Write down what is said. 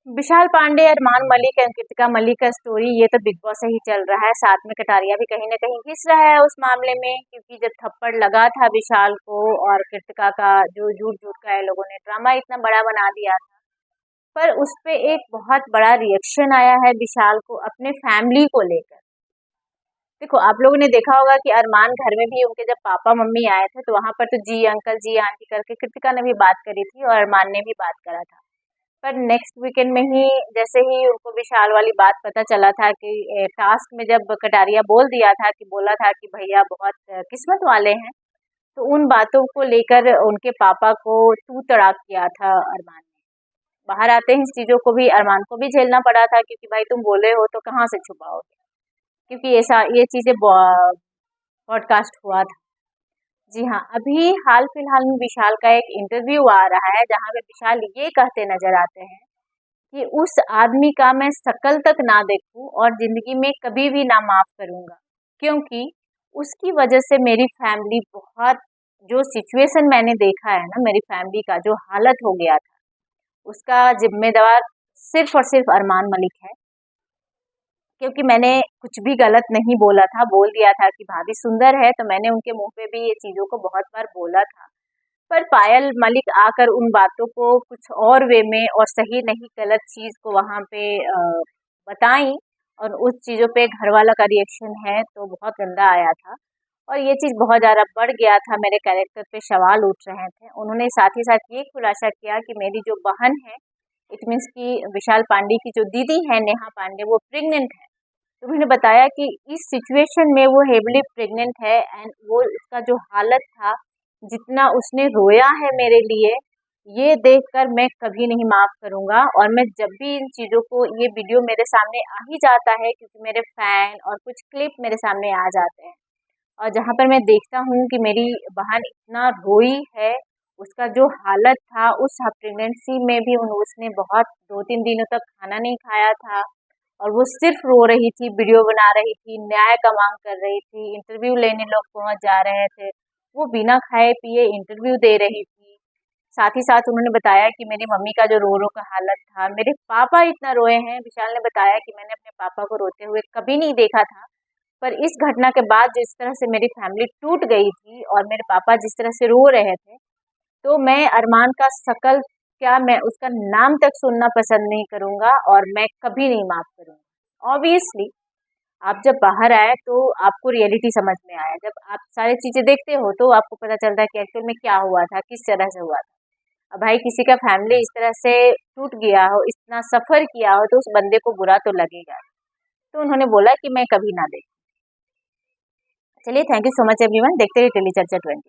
विशाल Pandey, Armaan Malik and Kritika Malik का story ये तो बिग बॉस से ही चल रहा है। साथ में कटारिया भी कहीं ना कहीं घिस रहा है उस मामले में, क्योंकि जब थप्पड़ लगा था विशाल को और कृतिका का, जो झूठ झूठ का है, लोगों ने ड्रामा इतना बड़ा बना दिया था। पर उस पे एक बहुत बड़ा रिएक्शन आया है विशाल को अपने फैमिली को लेकर। देखो, आप लोगों ने देखा होगा कि अरमान घर में भी उनके जब पापा मम्मी आए थे तो वहां पर तो जी अंकल जी आंटी करके कृतिका ने भी बात करी थी और अरमान ने भी बात करा था। पर नेक्स्ट वीकेंड में ही जैसे ही उनको विशाल वाली बात पता चला था कि टास्क में जब कटारिया बोल दिया था कि बोला था कि भैया बहुत किस्मत वाले हैं, तो उन बातों को लेकर उनके पापा को तू तड़ाक किया था अरमान ने। बाहर आते ही इस चीजों को भी अरमान को भी झेलना पड़ा था, क्योंकि भाई तुम बोले हो तो कहाँ से छुपाओगे, क्योंकि ऐसा ये चीजें पॉडकास्ट हुआ था। जी हाँ, अभी हाल फिलहाल में विशाल का एक इंटरव्यू आ रहा है जहाँ पे विशाल ये कहते नजर आते हैं कि उस आदमी का मैं शकल तक ना देखूं और जिंदगी में कभी भी ना माफ करूंगा, क्योंकि उसकी वजह से मेरी फैमिली बहुत, जो सिचुएशन मैंने देखा है ना, मेरी फैमिली का जो हालत हो गया था, उसका जिम्मेदार सिर्फ और सिर्फ अरमान मलिक है। क्योंकि मैंने कुछ भी गलत नहीं बोला था, बोल दिया था कि भाभी सुंदर है, तो मैंने उनके मुंह पे भी ये चीज़ों को बहुत बार बोला था। पर पायल मलिक आकर उन बातों को कुछ और वे में और सही नहीं गलत चीज़ को वहाँ पे बताई, और उस चीज़ों पे घर वाला का रिएक्शन है तो बहुत गंदा आया था। और ये चीज़ बहुत ज़्यादा बढ़ गया था, मेरे कैरेक्टर पे सवाल उठ रहे थे। उन्होंने साथ ही साथ ये खुलासा किया कि मेरी जो बहन है, इट मीन्स की विशाल पांडे की जो दीदी है नेहा पांडे, वो प्रेग्नेंट है। तो उन्होंने बताया कि इस सिचुएशन में वो हेवली प्रेग्नेंट है एंड वो उसका जो हालत था, जितना उसने रोया है मेरे लिए, ये देखकर मैं कभी नहीं माफ करूंगा। और मैं जब भी इन चीज़ों को, ये वीडियो मेरे सामने आ ही जाता है क्योंकि मेरे फैन और कुछ क्लिप मेरे सामने आ जाते हैं, और जहाँ पर मैं देखता हूँ कि मेरी बहन इतना रोई है, उसका जो हालत था उस प्रेगनेंसी में भी उसने बहुत 2-3 दिनों तक खाना नहीं खाया था, और वो सिर्फ रो रही थी, वीडियो बना रही थी, न्याय का मांग कर रही थी, इंटरव्यू लेने लोग पहुंच जा रहे थे, वो बिना खाए पिए इंटरव्यू दे रही थी। साथ ही साथ उन्होंने बताया कि मेरी मम्मी का जो रो रो का हालत था, मेरे पापा इतना रोए हैं। विशाल ने बताया कि मैंने अपने पापा को रोते हुए कभी नहीं देखा था, पर इस घटना के बाद जिस तरह से मेरी फैमिली टूट गई थी और मेरे पापा जिस तरह से रो रहे थे, तो मैं अरमान का शकल, क्या मैं उसका नाम तक सुनना पसंद नहीं करूंगा और मैं कभी नहीं माफ करूंगा। ऑब्वियसली आप जब बाहर आए तो आपको रियलिटी समझ में आया, जब आप सारी चीजें देखते हो तो आपको पता चलता है कि एक्चुअल में क्या हुआ था, किस तरह से हुआ था। अब भाई किसी का फैमिली इस तरह से टूट गया हो, इतना सफर किया हो, तो उस बंदे को बुरा तो लगेगा। तो उन्होंने बोला कि मैं कभी ना देखूं। चलिए, thank you so much everyone. देखते रहिए डेली चर्चा 20।